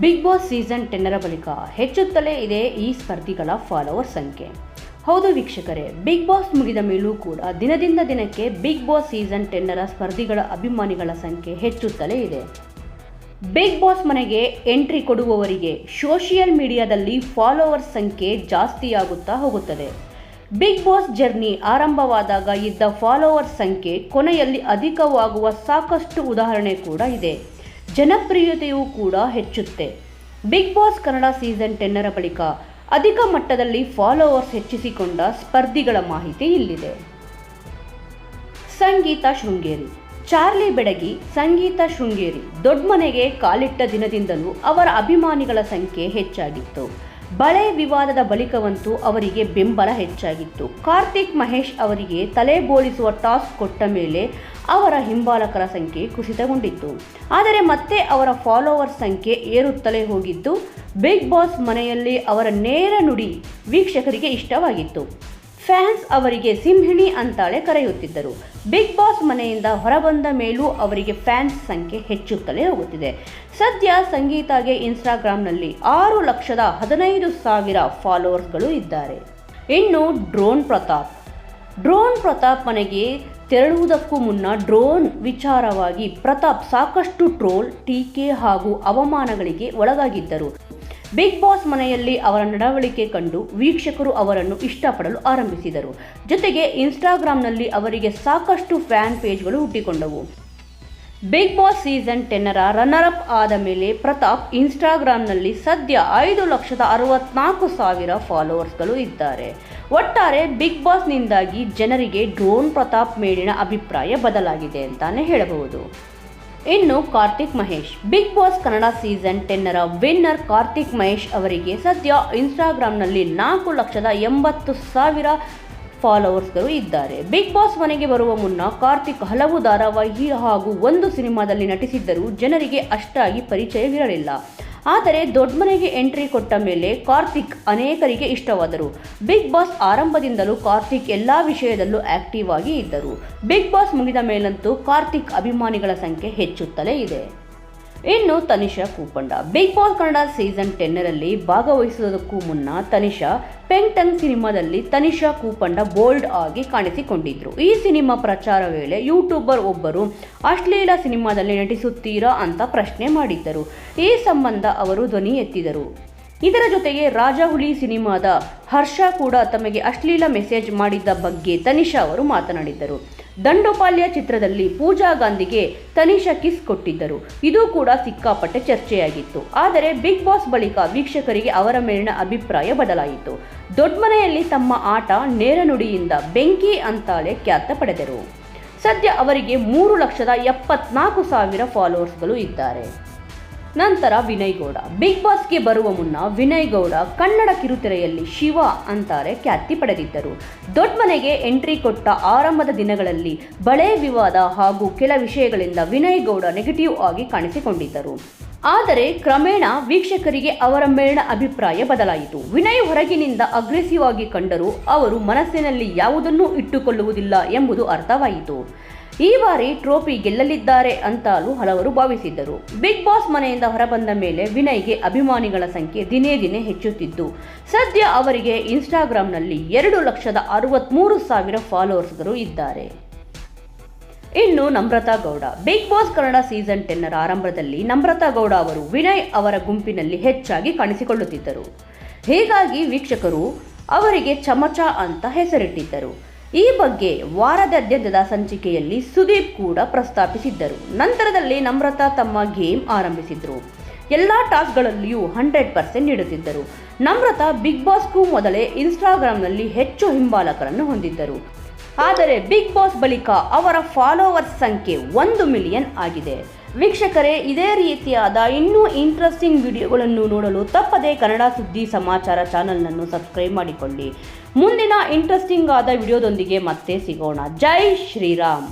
Big Boss season 10ರ ಬಳಿಕ ಹೆಚ್ಚುತ್ತಲೇ ಇದೆ ಈ ಸ್ಪರ್ಧಿಗಳ ಫಾಲೋವರ್ ಸಂಖ್ಯೆ. ಹೌದು ವೀಕ್ಷಕರೇ, ಬಿಗ್ ಬಾಸ್ ಮುಗಿದ ಮೇಲೂ ಕೂಡ ದಿನದಿಂದ ದಿನಕ್ಕೆ ಬಿಗ್ ಬಾಸ್ ಸೀಸನ್ 10ರ ಸ್ಪರ್ಧಿಗಳ ಅಭಿಮಾನಿಗಳ ಸಂಖ್ಯೆ ಹೆಚ್ಚುತ್ತಲೇ ಇದೆ. ಬಿಗ್ ಬಾಸ್ ಮನೆಗೆ ಎಂಟ್ರಿ ಕೊಡುವವರಿಗೆ ಸೋಷಿಯಲ್ ಮೀಡಿಯಾದಲ್ಲಿ ಫಾಲೋವರ್ ಸಂಖ್ಯೆ ಜಾಸ್ತಿಯಾಗುತ್ತಾ ಹೋಗುತ್ತದೆ. ಬಿಗ್ ಬಾಸ್ ಜರ್ನಿ ಆರಂಭವಾದಾಗ ಇದ್ದ ಫಾಲೋವರ್ ಸಂಖ್ಯೆ ಕೊನೆಯಲ್ಲಿ ಅಧಿಕವಾಗುವ ಸಾಕಷ್ಟು ಉದಾಹರಣೆ ಕೂಡ ಇದೆ. ಜನಪ್ರಿಯತೆಯೂ ಕೂಡ ಹೆಚ್ಚುತ್ತೆ. ಬಿಗ್ ಬಾಸ್ ಕನ್ನಡ ಸೀಸನ್ 10ರ ಬಳಿಕ ಅಧಿಕ ಮಟ್ಟದಲ್ಲಿ ಫಾಲೋವರ್ಸ್ ಹೆಚ್ಚಿಸಿಕೊಂಡ ಸ್ಪರ್ಧಿಗಳ ಮಾಹಿತಿ ಇಲ್ಲಿದೆ. ಸಂಗೀತ ಶೃಂಗೇರಿ. ಚಾರ್ಲಿ ಬೆಡಗಿ, ಸಂಗೀತ ಶೃಂಗೇರಿ ದೊಡ್ಡಮನೆಗೆ ಕಾಲಿಟ್ಟ ದಿನದಿಂದಲೂ ಅವರ ಅಭಿಮಾನಿಗಳ ಸಂಖ್ಯೆ ಹೆಚ್ಚಾಗಿತ್ತು. ಬಳೆ ವಿವಾದದ ಬಳಿಕವಂತೂ ಅವರಿಗೆ ಬೆಂಬಲ ಹೆಚ್ಚಾಗಿತ್ತು. ಕಾರ್ತಿಕ್ ಮಹೇಶ್ ಅವರಿಗೆ ತಲೆ ಬೋಳಿಸುವ ಟಾಸ್ಕ್ ಕೊಟ್ಟ ಮೇಲೆ ಅವರ ಹಿಂಬಾಲಕರ ಸಂಖ್ಯೆ ಕುಸಿತಗೊಂಡಿತ್ತು. ಆದರೆ ಮತ್ತೆ ಅವರ ಫಾಲೋವರ್ ಸಂಖ್ಯೆ ಏರುತ್ತಲೇ ಹೋಗಿದ್ದು, ಬಿಗ್ ಬಾಸ್ ಮನೆಯಲ್ಲಿ ಅವರ ನೇರ ನುಡಿ ವೀಕ್ಷಕರಿಗೆ ಇಷ್ಟವಾಗಿತ್ತು. ಫ್ಯಾನ್ಸ್ ಅವರಿಗೆ ಸಿಂಹಿಣಿ ಅಂತಾಳೆ ಕರೆಯುತ್ತಿದ್ದರು. ಬಿಗ್ ಬಾಸ್ ಮನೆಯಿಂದ ಹೊರಬಂದ ಮೇಲೂ ಅವರಿಗೆ ಫ್ಯಾನ್ಸ್ ಸಂಖ್ಯೆ ಹೆಚ್ಚುತ್ತಲೇ ಹೋಗುತ್ತಿದೆ. ಸದ್ಯ ಸಂಗೀತಾಗೆ ಇನ್ಸ್ಟಾಗ್ರಾಂನಲ್ಲಿ 6,15,000 ಫಾಲೋವರ್ಸ್ಗಳು ಇದ್ದಾರೆ. ಇನ್ನು ಡ್ರೋನ್ ಪ್ರತಾಪ್ ಮನೆಗೆ ತೆರಳುವುದಕ್ಕೂ ಮುನ್ನ ಡ್ರೋನ್ ವಿಚಾರವಾಗಿ ಪ್ರತಾಪ್ ಸಾಕಷ್ಟು ಟ್ರೋಲ್, ಟೀಕೆ ಹಾಗೂ ಅವಮಾನಗಳಿಗೆ ಒಳಗಾಗಿದ್ದರು. ಬಿಗ್ ಬಾಸ್ ಮನೆಯಲ್ಲಿ ಅವರ ನಡವಳಿಕೆ ಕಂಡು ವೀಕ್ಷಕರು ಅವರನ್ನು ಇಷ್ಟಪಡಲು ಆರಂಭಿಸಿದರು. ಜೊತೆಗೆ ಇನ್ಸ್ಟಾಗ್ರಾಂನಲ್ಲಿ ಅವರಿಗೆ ಸಾಕಷ್ಟು ಫ್ಯಾನ್ ಪೇಜ್ಗಳು ಹುಟ್ಟಿಕೊಂಡವು. ಬಿಗ್ ಬಾಸ್ ಸೀಸನ್ 10ರ ರನ್ನರ್ ಅಪ್ ಆದ ಮೇಲೆ ಪ್ರತಾಪ್ ಇನ್ಸ್ಟಾಗ್ರಾಂನಲ್ಲಿ ಸದ್ಯ 5,64,000 ಫಾಲೋವರ್ಸ್ಗಳು ಇದ್ದಾರೆ. ಒಟ್ಟಾರೆ ಬಿಗ್ ಬಾಸ್ನಿಂದಾಗಿ ಜನರಿಗೆ ಡ್ರೋನ್ ಪ್ರತಾಪ್ ಮೇಲಿನ ಅಭಿಪ್ರಾಯ ಬದಲಾಗಿದೆ ಅಂತಾನೆ ಹೇಳಬಹುದು. ಇನ್ನು Karthik Mahesh. Bigg Boss Kannada season 10ರ ವಿನ್ನರ್ ಕಾರ್ತಿಕ್ ಮಹೇಶ್ ಅವರಿಗೆ ಸದ್ಯ ಇನ್ಸ್ಟಾಗ್ರಾಂನಲ್ಲಿ 4,80,000 ಫಾಲೋವರ್ಸ್ಗಳು ಇದ್ದಾರೆ. ಬಿಗ್ ಬಾಸ್ ಮನೆಗೆ ಬರುವ ಮುನ್ನ ಕಾರ್ತಿಕ್ ಹಲವು ಧಾರಾವಾಹಿ ಹಾಗೂ ಒಂದು ಸಿನಿಮಾದಲ್ಲಿ ನಟಿಸಿದ್ದರೂ ಜನರಿಗೆ ಅಷ್ಟಾಗಿ ಪರಿಚಯವಿರಲಿಲ್ಲ. ಆದರೆ ದೊಡ್ಡಮನೆಗೆ ಎಂಟ್ರಿ ಕೊಟ್ಟ ಮೇಲೆ ಕಾರ್ತಿಕ್ ಅನೇಕರಿಗೆ ಇಷ್ಟವಾದರು. ಬಿಗ್ ಬಾಸ್ ಆರಂಭದಿಂದಲೂ ಕಾರ್ತಿಕ್ ಎಲ್ಲ ವಿಷಯದಲ್ಲೂ ಆಕ್ಟಿವ್ ಆಗಿ ಇದ್ದರು. ಬಿಗ್ ಬಾಸ್ ಮುಗಿದ ಮೇಲಂತೂ ಕಾರ್ತಿಕ್ ಅಭಿಮಾನಿಗಳ ಸಂಖ್ಯೆ ಹೆಚ್ಚುತ್ತಲೇ ಇದೆ. ಇನ್ನು Tanisha Kupanda. Bigg Boss Kannada season 10ರಲ್ಲಿ ಭಾಗವಹಿಸುವುದಕ್ಕೂ ಮುನ್ನ ತನಿಷಾ ಪೆಂಗ್ಟಂಗ್ ಸಿನಿಮಾದಲ್ಲಿ ತನಿಷಾ ಕೂಪಂಡ ಬೋಲ್ಡ್ ಆಗಿ ಕಾಣಿಸಿಕೊಂಡಿದ್ರು. ಈ ಸಿನಿಮಾ ಪ್ರಚಾರ ವೇಳೆ ಯೂಟ್ಯೂಬರ್ ಒಬ್ಬರು ಅಶ್ಲೀಲ ಸಿನಿಮಾದಲ್ಲಿ ನಟಿಸುತ್ತೀರಾ ಅಂತ ಪ್ರಶ್ನೆ ಮಾಡಿದ್ದರು. ಈ ಸಂಬಂಧ ಅವರು ಧ್ವನಿ ಎತ್ತಿದರು. ಇದರ ಜೊತೆಗೆ ರಾಜಹುಲಿ ಸಿನಿಮಾದ ಹರ್ಷ ಕೂಡ ತಮಗೆ ಅಶ್ಲೀಲ ಮೆಸೇಜ್ ಮಾಡಿದ್ದ ಬಗ್ಗೆ ತನಿಷಾ ಅವರು ಮಾತನಾಡಿದ್ದರು. ದಂಡೋಪಾಲ್ಯ ಚಿತ್ರದಲ್ಲಿ ಪೂಜಾ ಗಾಂಧಿಗೆ ತನಿಷಾ ಕಿಸ್ ಕೊಟ್ಟಿದ್ದರು. ಇದು ಕೂಡ ಸಿಕ್ಕಾಪಟ್ಟೆ ಚರ್ಚೆಯಾಗಿತ್ತು. ಆದರೆ ಬಿಗ್ ಬಾಸ್ ಬಳಿಕ ವೀಕ್ಷಕರಿಗೆ ಅವರ ಮೇಲಿನ ಅಭಿಪ್ರಾಯ ಬದಲಾಯಿತು. ದೊಡ್ಡಮನೆಯಲ್ಲಿ ತಮ್ಮ ಆಟ ನೇರ ನುಡಿಯಿಂದ ಬೆಂಕಿ ಅಂತಾಳೆ ಖ್ಯಾತ ಪಡೆದರು. ಸದ್ಯ ಅವರಿಗೆ 3,74,000 ಫಾಲೋವರ್ಸ್ಗಳು ಇದ್ದಾರೆ. ನಂತರ ವಿನಯ್ ಗೌಡ. ಬಿಗ್ ಬಾಸ್ಗೆ ಬರುವ ಮುನ್ನ ವಿನಯ್ ಗೌಡ ಕನ್ನಡ ಕಿರುತೆರೆಯಲ್ಲಿ ಶಿವ ಅಂತಾರೆ ಖ್ಯಾತಿ ಪಡೆದಿದ್ದರು. ದೊಡ್ಡಮನೆಗೆ ಎಂಟ್ರಿ ಕೊಟ್ಟ ಆರಂಭದ ದಿನಗಳಲ್ಲಿ ಬಳೆ ವಿವಾದ ಹಾಗೂ ಕೆಲ ವಿಷಯಗಳಿಂದ ವಿನಯ್ ಗೌಡ ನೆಗೆಟಿವ್ ಆಗಿ ಕಾಣಿಸಿಕೊಂಡಿದ್ದರು. ಆದರೆ ಕ್ರಮೇಣ ವೀಕ್ಷಕರಿಗೆ ಅವರ ಮೇಲಿನ ಅಭಿಪ್ರಾಯ ಬದಲಾಯಿತು. ವಿನಯ್ ಹೊರಗಿನಿಂದ ಅಗ್ರೆಸಿವ್ ಆಗಿ ಕಂಡರೂ ಅವರು ಮನಸ್ಸಿನಲ್ಲಿ ಯಾವುದನ್ನೂ ಇಟ್ಟುಕೊಳ್ಳುವುದಿಲ್ಲ ಎಂಬುದು ಅರ್ಥವಾಯಿತು. ಈ ಬಾರಿ ಟ್ರೋಫಿ ಗೆಲ್ಲಲಿದ್ದಾರೆ ಅಂತಲೂ ಹಲವರು ಭಾವಿಸಿದ್ದರು. ಬಿಗ್ ಬಾಸ್ ಮನೆಯಿಂದ ಹೊರಬಂದ ಮೇಲೆ ವಿನಯ್ಗೆ ಅಭಿಮಾನಿಗಳ ಸಂಖ್ಯೆ ದಿನೇ ದಿನೇ ಹೆಚ್ಚುತ್ತಿದ್ದು, ಸದ್ಯ ಅವರಿಗೆ ಇನ್ಸ್ಟಾಗ್ರಾಂನಲ್ಲಿ 2,63,000 ಫಾಲೋವರ್ಸ್ಗಳು ಇದ್ದಾರೆ. ಇನ್ನು Namratha Gowda. Bigg Boss Kannada season 10ರ ಆರಂಭದಲ್ಲಿ ನಮ್ರತಾ ಗೌಡ ಅವರು ವಿನಯ್ ಅವರ ಗುಂಪಿನಲ್ಲಿ ಹೆಚ್ಚಾಗಿ ಕಾಣಿಸಿಕೊಳ್ಳುತ್ತಿದ್ದರು. ಹೀಗಾಗಿ ವೀಕ್ಷಕರು ಅವರಿಗೆ ಚಮಚ ಅಂತ ಹೆಸರಿಟ್ಟಿದ್ದರು. ಈ ಬಗ್ಗೆ ವಾರದಾದ್ಯಂತದ ಸಂಚಿಕೆಯಲ್ಲಿ ಸುದೀಪ್ ಕೂಡ ಪ್ರಸ್ತಾಪಿಸಿದ್ದರು. ನಂತರದಲ್ಲಿ ನಮ್ರತಾ ತಮ್ಮ ಗೇಮ್ ಆರಂಭಿಸಿದ್ರು. ಎಲ್ಲ ಟಾಸ್ಕ್ಗಳಲ್ಲಿಯೂ 100% ನೀಡುತ್ತಿದ್ದರು. ನಮ್ರತಾ ಬಿಗ್ ಬಾಸ್ಗೂ ಮೊದಲೇ ಇನ್ಸ್ಟಾಗ್ರಾಂನಲ್ಲಿ ಹೆಚ್ಚು ಹಿಂಬಾಲಕರನ್ನು ಹೊಂದಿದ್ದರು. ಆದರೆ ಬಿಗ್ ಬಾಸ್ ಬಳಿಕ ಅವರ ಫಾಲೋವರ್ಸ್ ಸಂಖ್ಯೆ 1 ಮಿಲಿಯನ್ ಆಗಿದೆ. ವೀಕ್ಷಕರೇ, ಇದೇ ರೀತಿಯಾದ ಇನ್ನೂ ಇಂಟ್ರೆಸ್ಟಿಂಗ್ ವಿಡಿಯೋಗಳನ್ನು ನೋಡಲು ತಪ್ಪದೇ ಕನ್ನಡ ಸುದ್ದಿ ಸಮಾಚಾರ ಚಾನಲ್ನನ್ನು ಸಬ್ಸ್ಕ್ರೈಬ್ ಮಾಡಿಕೊಳ್ಳಿ. ಮುಂದಿನ ಇಂಟ್ರೆಸ್ಟಿಂಗ್ ಆದ ವಿಡಿಯೋದೊಂದಿಗೆ ಮತ್ತೆ ಸಿಗೋಣ. ಜೈ ಶ್ರೀರಾಮ್.